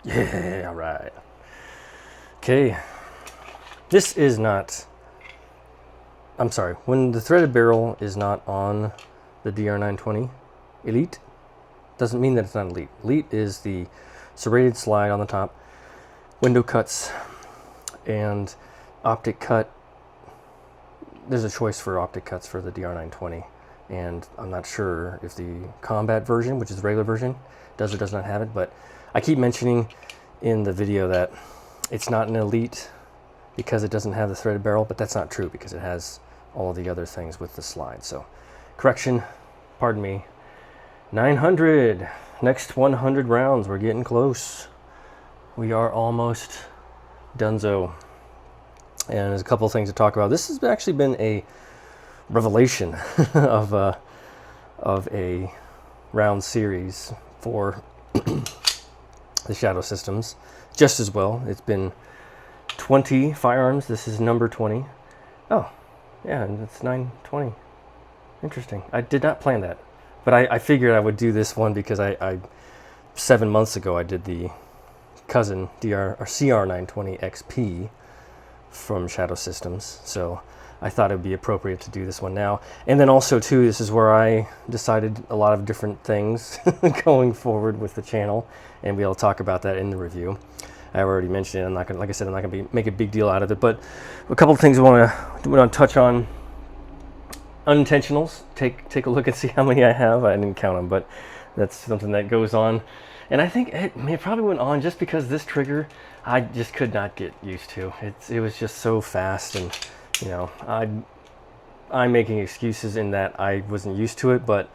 Yeah, all right. Okay. This is not, I'm sorry, when the threaded barrel is not on the DR920 Elite, doesn't mean that it's not Elite. Elite is the serrated slide on the top, window cuts, and optic cut. There's a choice for optic cuts for the DR920, and I'm not sure if the combat version, which is the regular version, does or does not have it, but I keep mentioning in the video that it's not an Elite because it doesn't have the threaded barrel, but that's not true because it has all the other things with the slide. So, correction, pardon me. 900, next 100 rounds, we're getting close. We are almost donezo. And there's a couple of things to talk about. This has actually been a revelation of a round series for the Shadow Systems. Just as well, it's been 20 firearms. This is number 20. Oh, yeah, and it's 920. Interesting. I did not plan that, but I figured I would do this one because I 7 months ago I did the cousin CR920 XP from Shadow Systems, so I thought it would be appropriate to do this one now. And then also too, this is where I decided a lot of different things going forward with the channel, and we'll talk about that in the review. I already mentioned it. I'm not gonna, like I said, I'm not gonna make a big deal out of it, but a couple of things I want to touch on. Unintentionals. Take a look and see how many I have. I didn't count them, but that's something that goes on. And I think it probably went on just because this trigger I just could not get used to. It was just so fast, and you know, I'm making excuses in that I wasn't used to it, but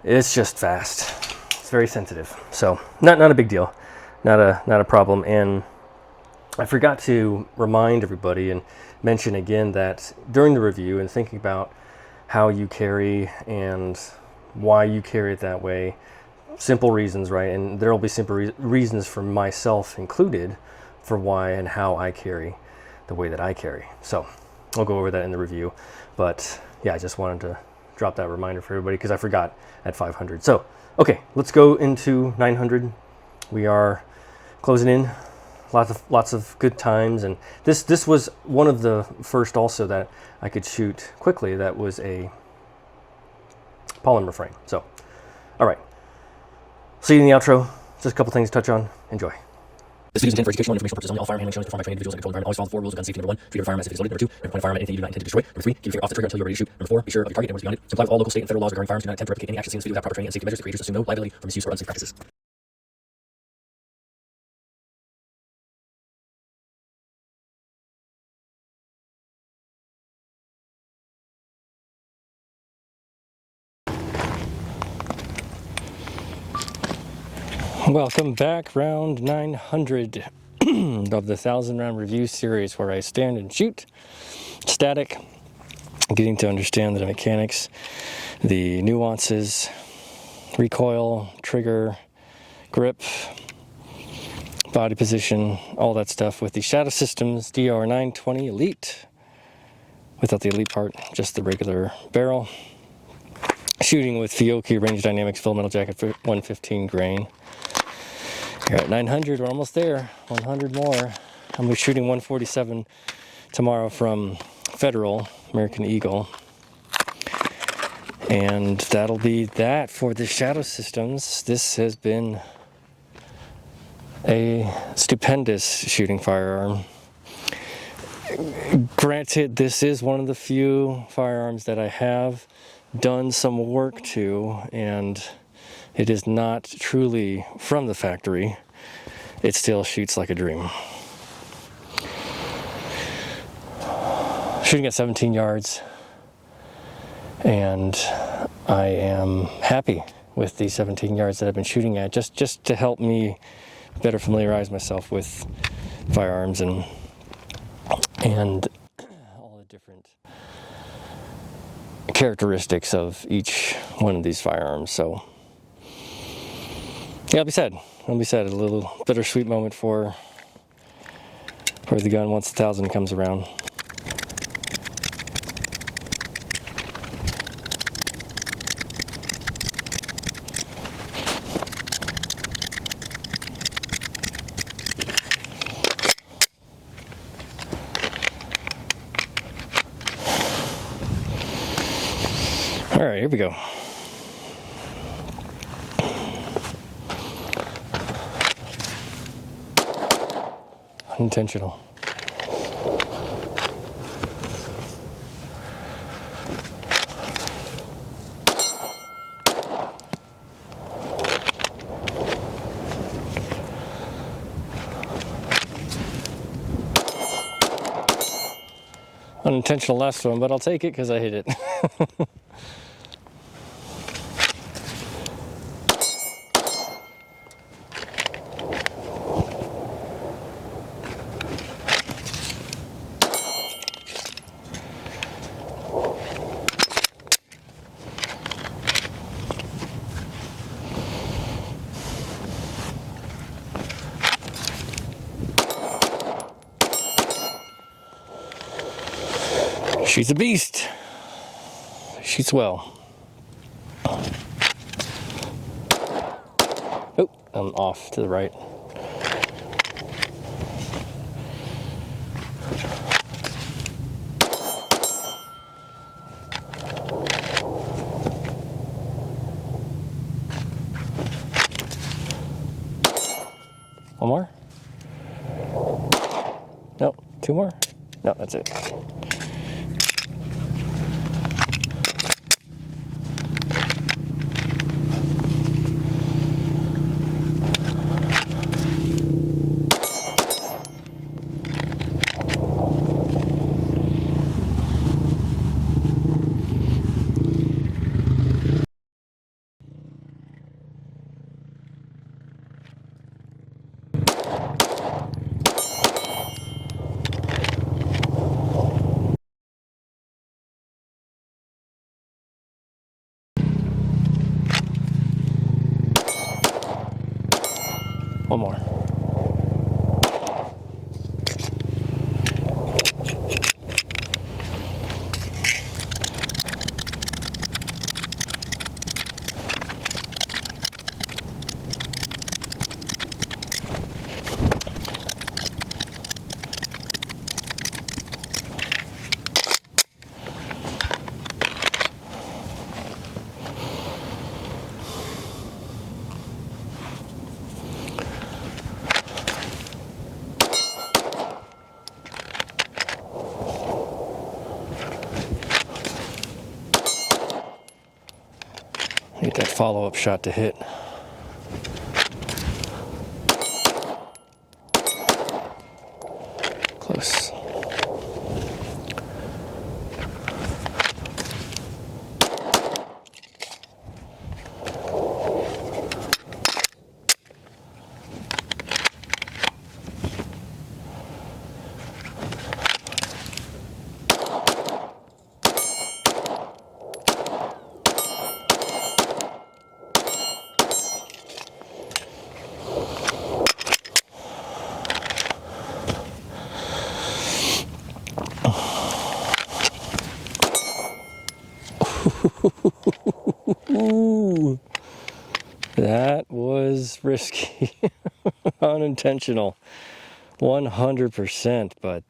it's just fast. It's very sensitive, so not a big deal, not a problem. And I forgot to remind everybody and mention again that during the review and thinking about how you carry and why you carry it that way. Simple reasons, right? And there will be simple reasons for myself included for why and how I carry the way that I carry. So I'll go over that in the review. But yeah, I just wanted to drop that reminder for everybody because I forgot at 500. So, okay, let's go into 900. We are closing in. Lots of good times. And this was one of the first also that I could shoot quickly that was a polymer frame. So, all right. See you in the outro. Just a couple things to touch on. Enjoy. This video is intended for educational and informational purposes only. All firearm handling shown is performed by trained individuals in a controlled environment. Always follow the 4 rules of gun safety. Number 1, treat your firearm as if it's loaded. Number 2, never point a firearm at anything you do not intend to destroy. Number 3, keep your finger off the trigger until you're ready to shoot. Number 4, be sure of your target and what's beyond it. Comply with all local, state, and federal laws regarding firearms. Do not attempt to replicate any actions seen in this video without proper training and safety measures. The creators assume no liability for misuse or unsafe practices. Welcome back, round 900 of the 1,000 round review series, where I stand and shoot static, getting to understand the mechanics, the nuances, recoil, trigger, grip, body position, all that stuff with the Shadow Systems DR920 Elite, without the Elite part, just the regular barrel, shooting with Fiocchi Range Dynamics Full Metal Jacket 115 grain. Here at 900, we're almost there. 100 more. I'm be shooting 147 tomorrow from Federal American Eagle, and that'll be that for the Shadow Systems. This has been a stupendous shooting firearm. Granted, this is one of the few firearms that I have done some work to, and it is not truly from the factory. It still shoots like a dream. Shooting at 17 yards, and I am happy with the 17 yards that I've been shooting at, just to help me better familiarize myself with firearms and all the different characteristics of each one of these firearms. So yeah, I'll be sad. A little bittersweet moment for the gun once 1,000 comes around. All right, here we go. Unintentional. Unintentional last one, but I'll take it because I hit it. She's a beast. Shoots well. Oh, I'm off to the right. One more? No, two more? No, that's it. One more. Need that follow-up shot to hit. Close. Ooh, that was risky. Unintentional. 100%, but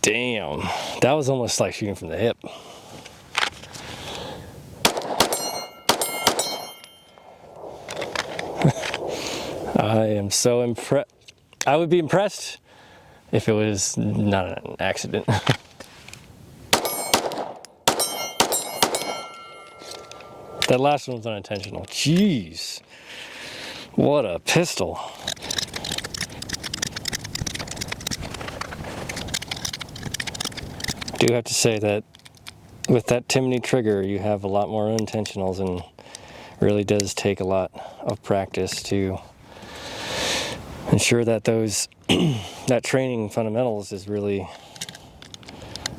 damn, that was almost like shooting from the hip. I am so impressed. I would be impressed if it was not an accident. That last one was unintentional. Jeez. What a pistol. I do have to say that with that Timney trigger, you have a lot more unintentionals, and it really does take a lot of practice to ensure that those that training fundamentals is really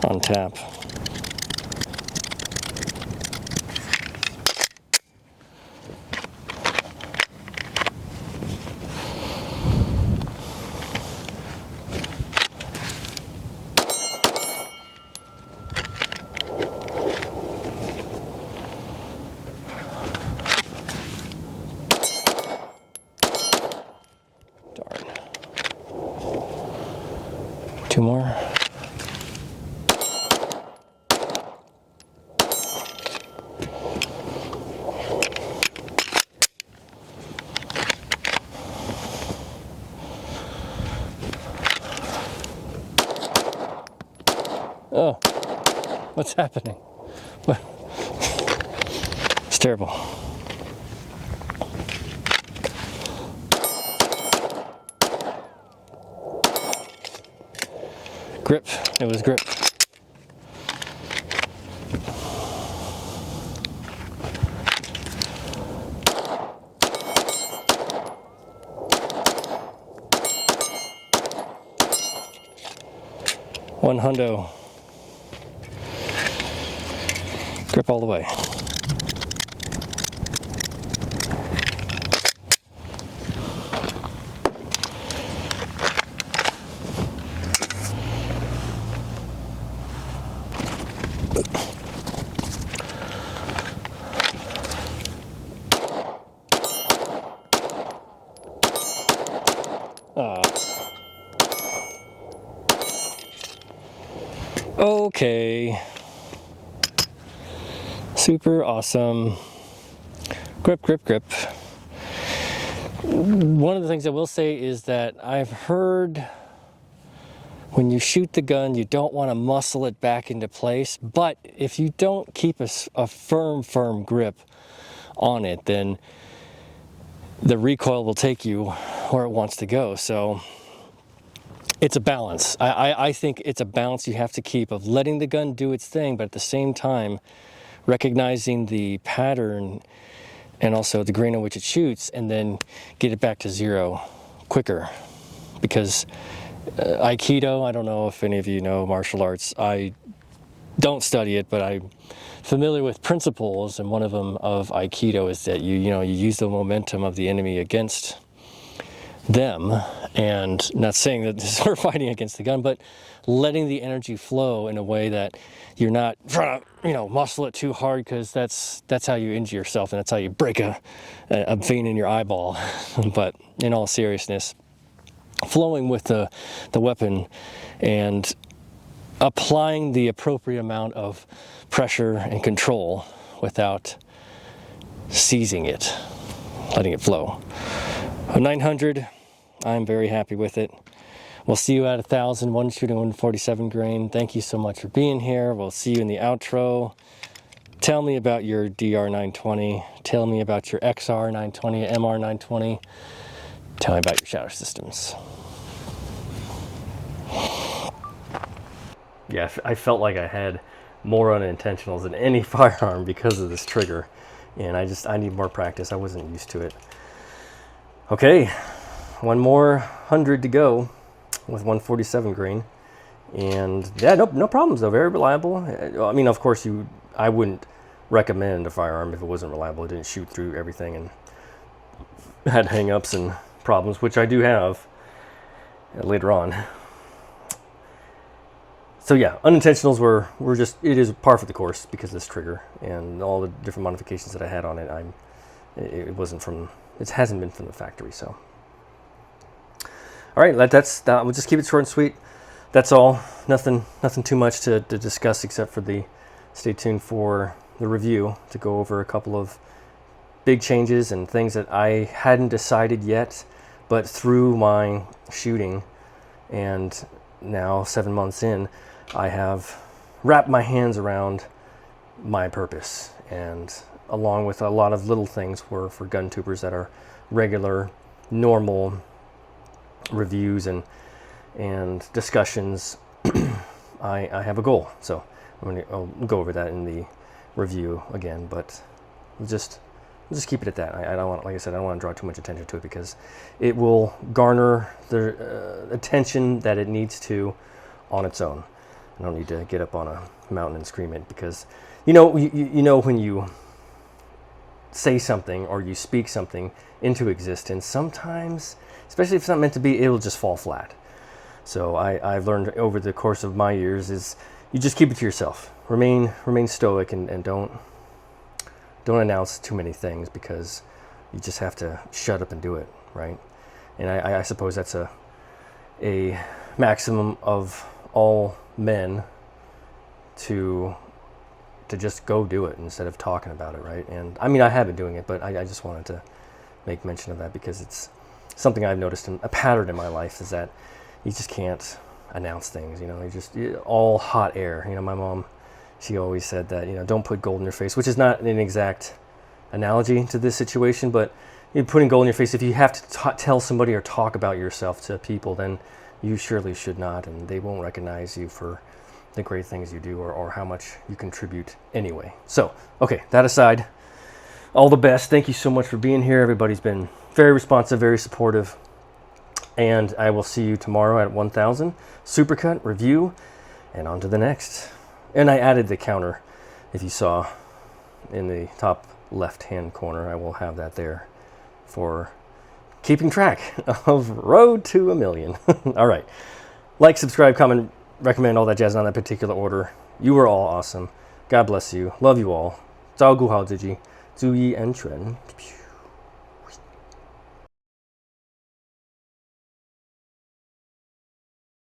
on tap. Two more. what's happening. It's terrible. Grip. It was grip. One hundo. Grip all the way. Okay. Super awesome. Grip, grip, grip. One of the things I will say is that I've heard when you shoot the gun, you don't want to muscle it back into place, but if you don't keep a firm grip on it, then the recoil will take you where it wants to go. So it's a balance. I think it's a balance you have to keep of letting the gun do its thing, but at the same time recognizing the pattern and also the grain in which it shoots, and then get it back to zero quicker. Because Aikido, I don't know if any of you know martial arts. I don't study it, but I'm familiar with principles, and one of them of Aikido is that you use the momentum of the enemy against them, and not saying that we're fighting against the gun, but letting the energy flow in a way that you're not trying to muscle it too hard, because that's how you injure yourself, and that's how you break a vein in your eyeball. But in all seriousness, flowing with the weapon and applying the appropriate amount of pressure and control without seizing it, letting it flow. A 900, I'm very happy with it. We'll see you at 1,000, one shooting 147 grain. Thank you so much for being here. We'll see you in the outro. Tell me about your DR920. Tell me about your XR920, MR920. Tell me about your Shadow Systems. Yeah, I felt like I had more unintentionals than any firearm because of this trigger. And I need more practice. I wasn't used to it. Okay, one more 100 to go with 147 grain. And yeah, no problems though, very reliable. I mean, of course, I wouldn't recommend a firearm if it wasn't reliable. It didn't shoot through everything and had hang-ups and problems, which I do have later on. So yeah, unintentionals were just, it is par for the course because of this trigger and all the different modifications that I had on it. It hasn't been from the factory, so. All right, we'll just keep it short and sweet. That's all. Nothing too much to discuss except for stay tuned for the review to go over a couple of big changes and things that I hadn't decided yet, but through my shooting and now 7 months in, I have wrapped my hands around my purpose, and along with a lot of little things for gun tubers that are regular, normal reviews and discussions. I have a goal, so I'll go over that in the review again, but we'll just keep it at that. I don't want, like I said, I don't want to draw too much attention to it because it will garner the attention that it needs to on its own. I don't need to get up on a mountain and scream it, because you know when you say something or you speak something into existence, sometimes, especially if it's not meant to be, it'll just fall flat. So I've learned over the course of my years is you just keep it to yourself. Remain stoic and don't announce too many things, because you just have to shut up and do it, right? And I suppose that's a maximum of all men to just go do it instead of talking about it, right? And I mean, I have been doing it, but I just wanted to make mention of that because it's something I've noticed, a pattern in my life is that you just can't announce things, all hot air. My mom, she always said that, you know, don't put gold in your face, which is not an exact analogy to this situation, but you're putting gold in your face. If you have to tell somebody or talk about yourself to people, then you surely should not, and they won't recognize you for the great things you do or how much you contribute anyway. So, okay, that aside, all the best. Thank you so much for being here. Everybody's been very responsive, very supportive, and I will see you tomorrow at 1000. Supercut, review, and on to the next. And I added the counter, if you saw in the top left-hand corner. I will have that there for keeping track of road to 1,000,000. All right. Like, subscribe, comment, recommend, all that jazz on that particular order. You are all awesome. God bless you. Love you all. 照顾好自己，注意安全。